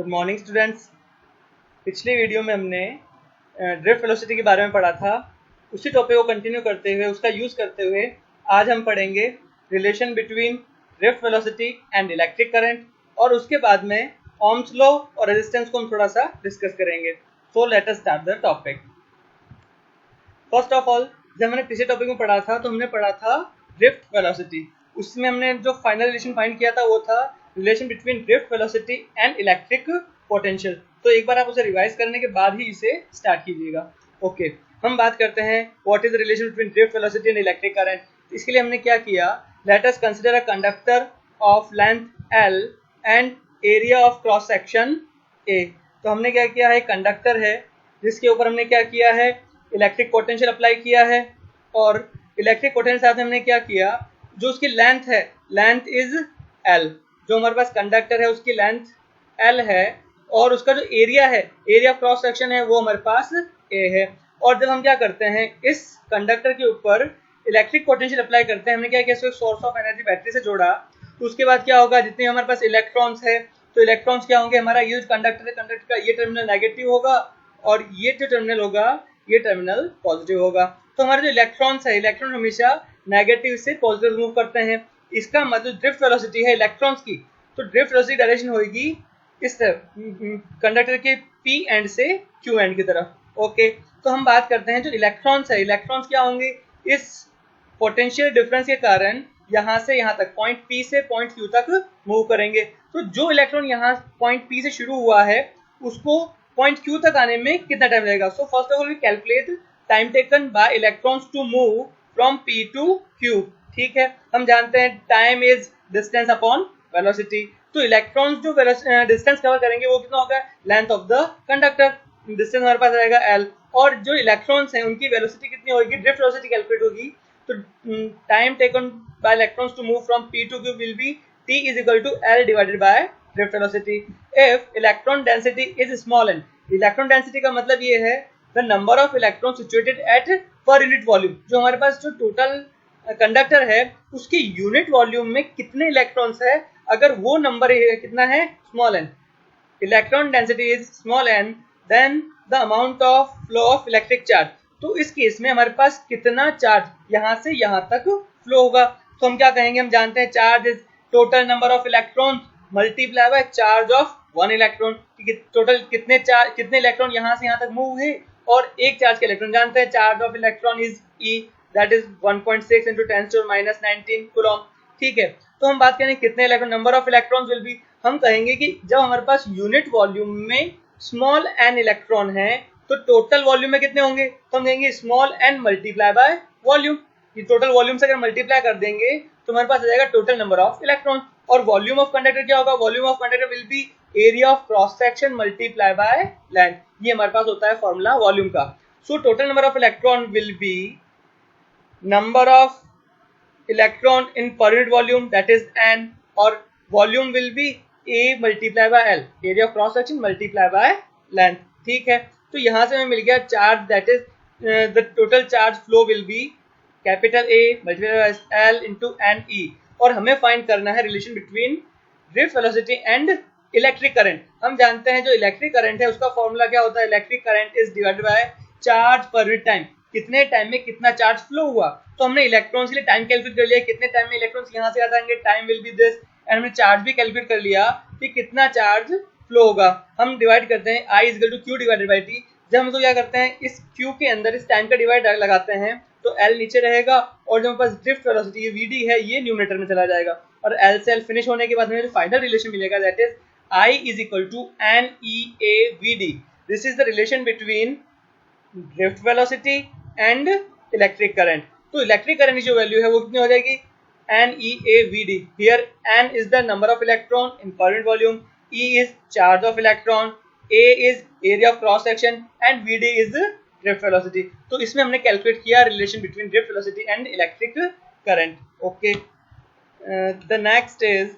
Good morning students. पिछले video में हमने ड्रिफ्ट वेलोसिटी के बारे में पढ़ा था। उसी टॉपिक को कंटिन्यू करते हुए उसका यूज़ करते हुए आज हम पढ़ेंगे relation between drift velocity and electric current, और उसके बाद में ओम्स लॉ और रेजिस्टेंस को हम थोड़ा सा डिस्कस करेंगे। So let us start the topic. First of all, जब हमने पिछले टॉपिक में पढ़ा था तो हमने पढ़ा था ड्रिफ्ट वेलोसिटी। उसमें हमने जो फाइनल रिलेशन फाइंड किया था वो था relation between drift velocity and electric potential. तो एक बार आप उसे रिवाइज करने के बाद ही इसे स्टार्ट कीजिएगा। ओके, हम बात करते हैं what is the relation between drift velocity and electric current. इसके लिए हमने क्या किया, let us consider a conductor of length L and area of cross section A। तो हमने क्या किया है, कंडक्टर है जिसके ऊपर हमने क्या किया है, इलेक्ट्रिक पोटेंशियल अप्लाई किया है। और इलेक्ट्रिक पोटेंशियल साथ हमने क्या किया, जो उसकी लेंथ है, लेंथ इज L। जो हमारे पास कंडक्टर है उसकी लेंथ L है और उसका जो एरिया है, एरिया ऑफ क्रॉस सेक्शन है, वो हमारे पास A है। और जब हम क्या करते हैं, इस कंडक्टर के ऊपर इलेक्ट्रिक पोटेंशियल अप्लाई करते हैं, हमने क्या किया, सोर्स ऑफ एनर्जी बैटरी से जोड़ा। तो उसके बाद क्या होगा, जितने हमारे पास इलेक्ट्रॉन्स है तो इलेक्ट्रॉन्स क्या होंगे, हमारा ये कंडक्टर है, कंडक्टर का ये टर्मिनल नेगेटिव होगा और ये जो टर्मिनल होगा ये टर्मिनल पॉजिटिव होगा। तो हमारे जो इलेक्ट्रॉन्स है, इलेक्ट्रॉन हमेशा नेगेटिव से पॉजिटिव मूव करते हैं। इसका मतलब ड्रिफ्ट वेलोसिटी है इलेक्ट्रॉन्स की, तो ड्रिफ्ट वेलोसिटी डायरेक्शन होगी इस तरफ, कंडक्टर के पी एंड से क्यू एंड की तरफ। ओके, तो हम बात करते हैं जो इलेक्ट्रॉन्स है, इलेक्ट्रॉन्स क्या होंगे, इस पोटेंशियल डिफरेंस के कारण यहाँ से यहाँ तक पॉइंट पी से पॉइंट क्यू तक मूव करेंगे। तो जो इलेक्ट्रॉन यहाँ पॉइंट पी से शुरू हुआ है उसको पॉइंट क्यू तक आने में कितना टाइम लगेगा। So first of all we calculate time taken by electrons to move from P to Q. ठीक है, हम जानते हैं time is distance upon velocity. तो इलेक्ट्रॉन्स जो डिस्टेंस कवर करेंगे वो कितना होगा, length of the conductor, distance हमारे पास रहेगा L। और जो इलेक्ट्रॉन्स हैं उनकी वेलोसिटी कितनी होगी, ड्रिफ्ट वेलोसिटी कैलकुलेट होगी। तो time taken by electrons to move from P to Q will be T is equal to L divided by drift velocity if electron density is small n। Electron density का मतलब ये है the number of electrons situated at per unit volume। जो हमारे पास जो total conductor है उसकी यूनिट वॉल्यूम में कितने इलेक्ट्रॉन्स है, अगर वो नंबर कितना है, small n, electron density is small n, then the amount of flow of electric charge. तो इस केस में हमारे पास कितना चार्ज यहाँ से यहाँ तक फ्लो होगा। तो हम क्या कहेंगे, हम जानते हैं charge is total number of electron multiply by charge of one electron. Total कितने इलेक्ट्रॉन यहाँ से यहाँ तक मूव है, और एक चार्ज के इलेक्ट्रॉन जानते हैं charge of electron is E, that is 1.6 into 10⁻⁻19 coulomb. ठीक है, तो हम बात करें कितने electron, number of electrons will be, हम कहेंगे कि जब हमारे पास यूनिट वॉल्यूम में स्मॉल n इलेक्ट्रॉन है तो टोटल वॉल्यूम में कितने होंगे, तो हम कहेंगे small n multiply by volume. ये टोटल वॉल्यूम से अगर मल्टीप्लाई कर देंगे तो हमारे पास आ जाएगा टोटल नंबर ऑफ इलेक्ट्रॉन। और वॉल्यूम ऑफ कंडक्टर क्या होगा, volume of conductor will be area of cross section multiply by length. ये हमारे पास होता है फॉर्मूला वॉल्यूम का। So total number of electron will be number of electron in per unit volume, that is n, or volume will be A multiplied by L, area of cross section multiplied by length। ठीक है, तो यहाँ से हमें मिल गया charge, that is the total charge flow will be capital A multiplied by L into NE। और हमें find करना है relation between drift velocity and electric current. हम जानते हैं जो इलेक्ट्रिक करंट है उसका फॉर्मूला क्या होता है, electric current is divided by charge per unit time, कितने टाइम में कितना चार्ज फ्लो हुआ। तो हमने इलेक्ट्रॉन्स के लिए टाइम कैलकुलेट कर लिया, कितने टाइम में इलेक्ट्रॉन्स यहाँ से आ जाएंगे, time will be this, and हमने चार्ज भी कैलकुलेट कर लिया कि कितना चार्ज फ्लो होगा। हम डिवाइड करते हैं I is equal to Q divided by T। जब हम तो क्या करते हैं, इस Q के अंदर इस टाइम का डिवाइड लगाते हैं तो L नीचे रहेगा, और जो हमारे पास ड्रिफ्ट वेलोसिटी Vd है ये न्यूमरेटर में चला जाएगा, और L से L फिनिश होने के बाद हमें फाइनल रिलेशन मिलेगा, that is I is equal to NEAVD। This is the relation between drift velocity and electric current. तो इलेक्ट्रिक करंट की जो वैल्यू है वो कितनी हो जाएगी, NEAVD। Here N is the number of electron in per unit volume, E is charge of electron, A is area of cross section and VD is drift velocity. तो इसमें हमने कैलकुलेट किया relation between drift velocity and electric current. Okay, the next is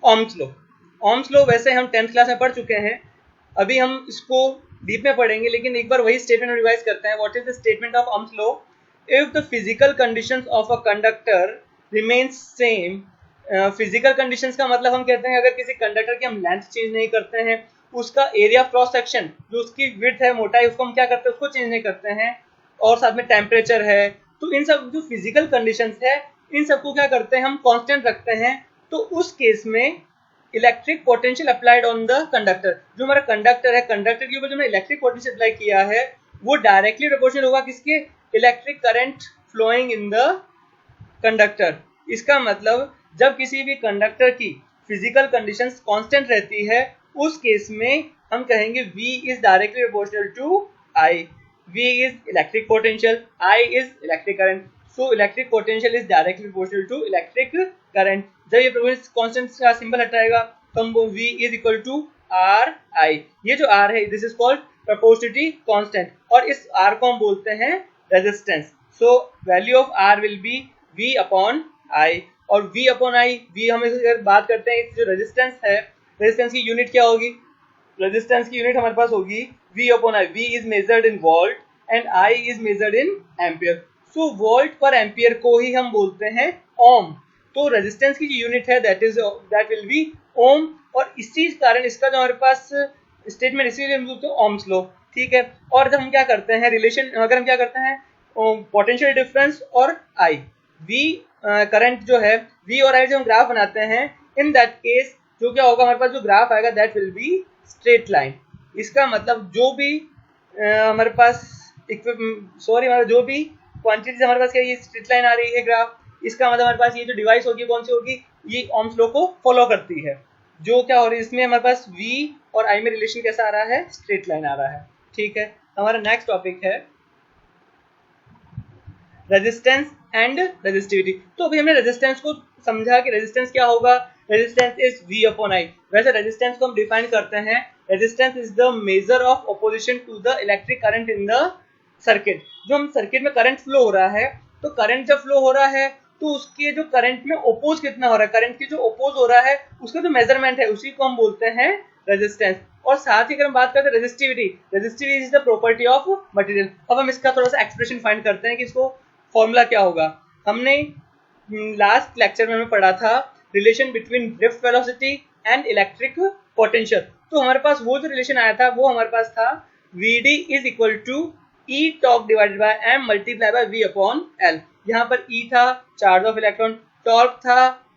Ohm's law. Ohm's law वैसे हम 10th class में पढ़ चुके हैं, अभी हम इसको डीप में पढ़ेंगे, लेकिन एक बार वही स्टेटमेंट रिवाइज करते हैं। What is the statement of Ohm's law, if the physical conditions of a conductor remains same physical conditions का मतलब हम कहते हैं अगर किसी कंडक्टर की हम लेंथ चेंज नहीं करते हैं, उसका एरिया ऑफ क्रॉस सेक्शन जो उसकी विड्थ है, मोटाई, उसको हम क्या करते हैं, उसको चेंज नहीं करते हैं, और साथ में टेम्परेचर है, तो इन सब जो फिजिकल कंडीशंस है इन सबको क्या करते हैं हम कांस्टेंट रखते हैं। तो उस केस में electric potential applied on the conductor, जो हमारा कंडक्टर है, कंडक्टर के ऊपर जो हमने इलेक्ट्रिक पोटेंशियल अप्लाई किया है वो डायरेक्टली प्रोपोर्शनल होगा किसके, electric current flowing in the conductor. इसका मतलब जब किसी भी कंडक्टर की फिजिकल कंडीशंस कांस्टेंट रहती है उस केस में हम कहेंगे V is directly proportional to I। V is electric potential, I is electric current, so electric potential is directly proportional to electric current. जब ये प्रोपोर्शनल कांस्टेंट का सिंबल हटाएगा तो हम V is equal to R I। ये जो R है this is called proportionality constant, और इस R को हम बोलते हैं resistance. So value of R will be V upon I, और V अपॉन I, V हम अगर बात करते हैं जो रेजिस्टेंस है, रेजिस्टेंस की यूनिट क्या होगी, रेजिस्टेंस की यूनिट हमारे पास होगी V upon I। V is measured in volt and I is measured in ampere, so volt पर एम्पियर को ही हम बोलते हैं ओम। तो रेजिस्टेंस की जो यूनिट है दैट विल बी ओम, और इसी कारण इसका जो हमारे पास स्टेटमेंट इसीलिए हम बोलते हैं ओम्स लॉ, ठीक है। और जब हम क्या करते हैं रिलेशन, अगर हम क्या करते हैं पोटेंशियल डिफरेंस और I, V करंट जो है V और I जो हम ग्राफ बनाते हैं, इन दैट केस जो क्या होगा हमारे पास जो ग्राफ आएगा that will be straight line. इसका मतलब जो भी हमारे पास हमारा जो भी क्वांटिटीज हमारे पास क्या ये स्ट्रेट लाइन आ रही है ग्राफ, इसका मतलब हमारे पास ये जो डिवाइस होगी कौन सी होगी, ये ओम्स लॉ को फॉलो करती है। जो क्या हो रही है इसमें हमारे पास V और I में रिलेशन कैसा आ रहा है, स्ट्रेट लाइन आ रहा है, ठीक है। हमारा नेक्स्ट टॉपिक है रेजिस्टेंस एंड रेजिस्टिविटी। तो अभी हमने रेजिस्टेंस को समझा कि रेजिस्टेंस क्या होगा, resistance is V upon I। वैसे रेजिस्टेंस को हम डिफाइन करते हैं, resistance is the measure of opposition to the electric current in the circuit. जो हम सर्किट में करंट फ्लो हो रहा है, तो करंट जब फ्लो हो रहा है तो उसके जो करंट में ओपोज कितना हो रहा है, करंट की जो ओपोज हो रहा है उसका जो मेजरमेंट है उसी को हम बोलते हैं रेजिस्टेंस। और साथ ही अगर हम बात करते हैं resistivity, resistivity is the property of material. अब हम इसका थोड़ा सा एक्सप्रेशन फाइंड करते हैं कि इसको फॉर्मूला क्या होगा। हमने लास्ट लेक्चर में हमें पढ़ा था relation between drift velocity and electric potential. तो हमारे पास वो जो रिलेशन आया था वो हमारे पास था Vd is equal to E torque divided by M multiply by V upon L। यहाँ पर E था चार्ज ऑफ इलेक्ट्रॉन, टॉर्क था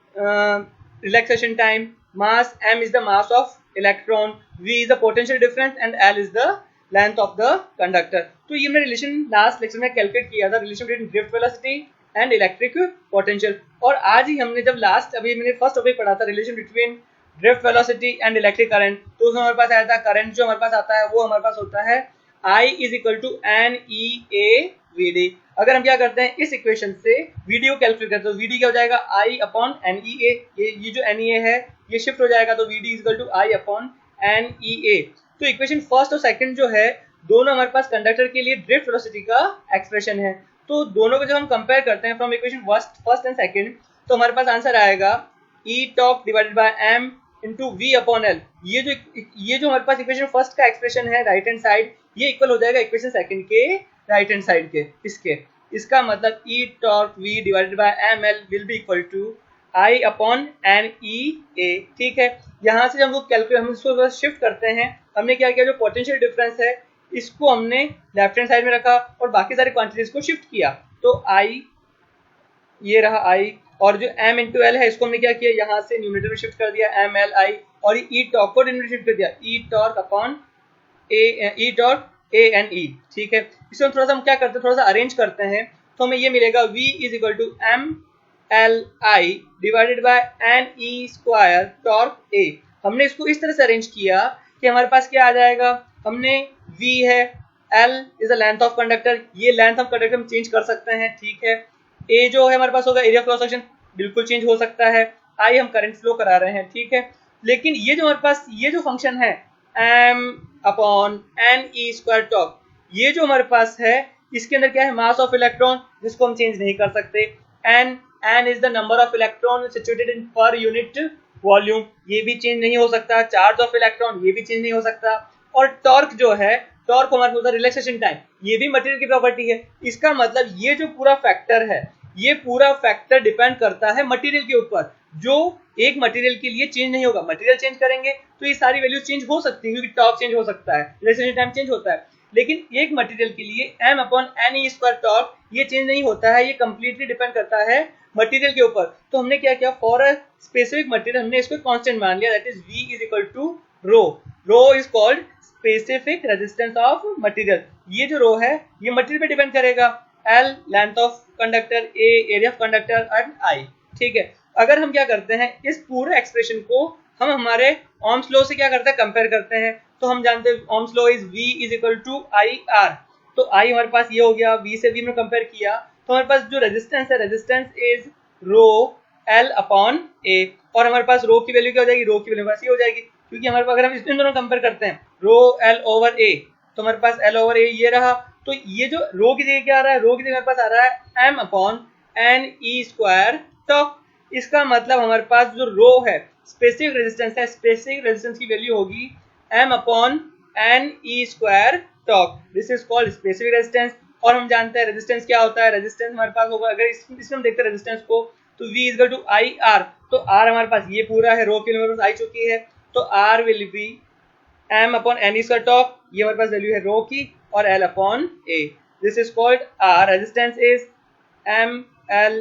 relaxation time, mass M is the mass of electron, V is the potential difference and L is the length of the conductor. तो ये हमने relation last lecture में calculate किया था, relation between drift velocity and electric potential. और आज ही हमने जब लास्ट अभी मैंने फर्स्ट टॉपिक पढ़ा था relation between drift velocity and electric current, तो उसमें हमारे पास आया था करंट जो हमारे पास आता है वो हमारे पास होता है I is equal to NEA VD। अगर हम क्या करते हैं इस इक्वेशन से VD को कैलकुलेट करते हैं तो VD क्या हो जाएगा I अपॉन NEA, ये जो NEA है ये शिफ्ट हो जाएगा तो VD is equal to I upon NEA। तो इक्वेशन फर्स्ट और सेकंड जो है दोनों हमारे पास कंडक्टर के लिए ड्रिफ्ट वेलोसिटी का एक्सप्रेशन है। तो दोनों को जब हम कंपेयर करते हैं from equation first and second, तो हमारे पास आंसर आएगा E torque divided by M into V upon L। ये जो हमारे पास इक्वेशन फर्स्ट का एक्सप्रेशन है राइट हैंड साइड, ये इक्वल हो जाएगा इक्वेशन सेकंड के राइट हैंड साइड के इसका मतलब E torque V divided by ML will be equal to I upon NEA, ठीक है। यहाँ से जब हम इसको शिफ्ट करते हैं, हमने क्या किया जो पोटेंशियल डिफरेंस है इसको हमने लेफ्ट हैंड साइड में रखा और बाकी सारी क्वांटिटीज को शिफ्ट किया, तो I ये रहा I, और जो M इंटू L है इसको हमने क्या किया यहाँ से न्यूमरेटर में शिफ्ट कर दिया MLI, और ये E टॉर्क को डिनोमिनेटर शिफ्ट कर दिया E torque upon E torque ANE, ठीक है। इसमें थोड़ा सा हम क्या करते हैं, थोड़ा सा अरेंज करते हैं, तो हमें ये मिलेगा V is equal to MLI divided by NE square torque A। हमने इसको इस तरह से अरेंज किया कि हमारे पास क्या आ जाएगा, हमने V है, L is the length of conductor, ये लेंथ ऑफ कंडक्टर हम चेंज कर सकते हैं, ठीक है। A जो है हमारे पास होगा एरिया क्रॉस सेक्शन, बिल्कुल चेंज हो सकता है। I हम करंट फ्लो करा रहे हैं, ठीक है। लेकिन ये जो हमारे पास ये जो फंक्शन है M upon NE square torque, ये जो हमारे पास है इसके अंदर क्या है मास ऑफ इलेक्ट्रॉन, जिसको हम चेंज नहीं कर सकते। N is the number of electron situated in per unit volume, ये भी चेंज नहीं हो सकता। चार्ज ऑफ इलेक्ट्रॉन ये भी चेंज नहीं हो सकता। और टॉर्क जो है, टॉर्क हमारे पास रिलैक्सेशन टाइम, ये भी मटेरियल की प्रॉपर्टी है। इसका मतलब ये जो पूरा फैक्टर है, ये पूरा फैक्टर डिपेंड करता है मटेरियल के ऊपर। जो एक मटेरियल के लिए चेंज नहीं होगा। मटेरियल चेंज करेंगे तो ये सारी वैल्यूज चेंज हो सकती है, क्योंकि टॉर्क चेंज हो सकता है, रिलेक्सेशन टाइम चेंज होता है, लेकिन एक मटेरियल के लिए m upon N E square torque ये चेंज नहीं होता है, ये कंप्लीटली डिपेंड करता है मटेरियल के ऊपर। तो हमने क्या किया, फॉर अ स्पेसिफिक मटेरियल हमने इसको कांस्टेंट मान लिया, that is v is equal to rho. Rho is called specific resistance of material. ये जो रो है ये मटेरियल पे डिपेंड करेगा, l length of conductor, a area of conductor and i। ठीक है, अगर हम क्या करते हैं, इस पूरे एक्सप्रेशन को हम हमारे ओम्स लॉ से क्या करते हैं, कंपेयर करते हैं। तो हम जानते हैं Ohm's law is v is equal to I R. तो i हमारे पास ये हो गया, v से v में कंपेयर किया तो हमारे पास जो रेजिस्टेंस है, resistance is rho l upon a। और हमारे पास रो की वैल्यू क्या हो जाएगी, रो की वैल्यू हमारे पास ये हो जाएगी, क्योंकि हमारे पास अगर हम इन दोनों कंपेयर करते हैं रो l ओवर a, तो हमारे पास l ओवर a ये रहा। तो ये जो रो की जगह क्या आ रहा है, रो की जगह हमारे पास आ रहा है m upon N E square torque. इसका मतलब हमारे पास जो रो है, स्पेसिफिक रेजिस्टेंस है, स्पेसिफिक रेजिस्टेंस की वैल्यू होगी m upon N E square torque. This is called specific resistance. और हम जानते हैं रेजिस्टेंस क्या होता है, रेजिस्टेंस हमारे पास होगा, अगर इसमें हम देखते हैं रेजिस्टेंस को, तो v is equal to I R. तो r हमारे पास ये पूरा है, रो की हमारे पास आई चुकी है, तो r will be m upon N square torque, ये हमारे पास वैल्यू है रो की, और l upon a। This is called r। Resistance is m l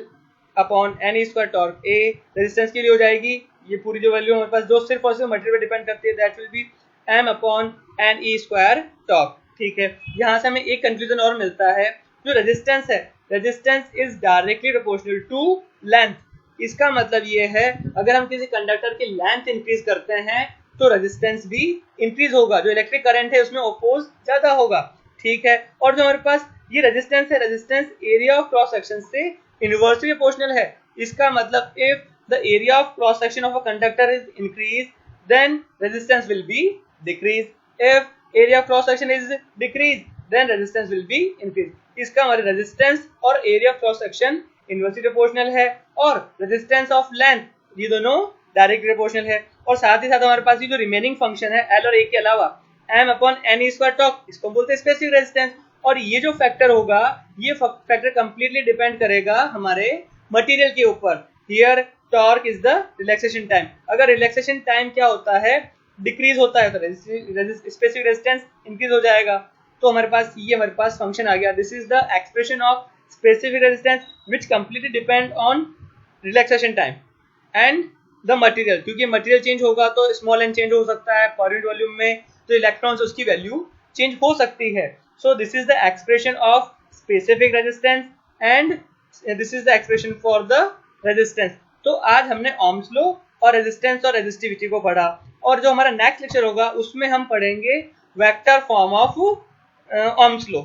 upon N square torque a। Resistance के लिए हो जाएगी ये पूरी जो वैल्यू हमारे पास, जो सिर्फ और सिर्फ मटेरियल पे डिपेंड करती है, that will be m upon N E square torque. ठीक है, यहाँ से हमें एक कंक्लूजन और मिलता है, जो रेजिस्टेंस है, resistance is directly proportional to length. इसका मतलब ये है, अगर हम किसी कंडक्टर की लेंथ इंक्रीज करते हैं तो रेजिस्टेंस भी इंक्रीज होगा, जो इलेक्ट्रिक करंट है उसमें ओपोज ज्यादा होगा। ठीक है, और जो हमारे पास ये रेजिस्टेंस है, resistance area of cross section से इनवर्सली प्रोपोर्शनल है। इसका मतलब if the area of cross section of a conductor is increase, then resistance will be decrease. If area of cross section is decrease, then resistance will be increase. इसका हमारे resistance और area of cross section inversely proportional है, और resistance of length ये दोनों direct proportional है। और साथ ही साथ हमारे पास ये जो रिमेनिंग फंक्शन है एल और ए के अलावा, m upon N E square torque, इसको बोलते हैं स्पेसिफिक रेजिस्टेंस। और ये जो फैक्टर होगा, ये फैक्टर कंप्लीटली डिपेंड करेगा हमारे मटेरियल के ऊपर। Here torque is the relaxation time. अगर रिलैक्सेशन टाइम क्या होता है, डिक्रीज होता है, तो स्पेसिफिक रेजिस्टेंस इंक्रीज हो जाएगा। तो हमारे पास ये हमारे पास फंक्शन आ गया। This is the expression of specific resistance which completely depend on relaxation time and the material. क्योंकि मटेरियल चेंज होगा तो स्मॉल एन चेंज हो सकता है, पर यूनिट वॉल्यूम में तो इलेक्ट्रॉन्स उसकी वैल्यू चेंज हो सकती है। So this is the expression of specific resistance and this is the expression for the resistance. तो आज हमने ओम्स लॉ और रेजिस्टेंस और रेजिस्टिविटी को पढ़ा, और जो हमारा नेक्स्ट लेक्चर होगा उसमें हम पढ़ेंगे vector form of Ohm's law.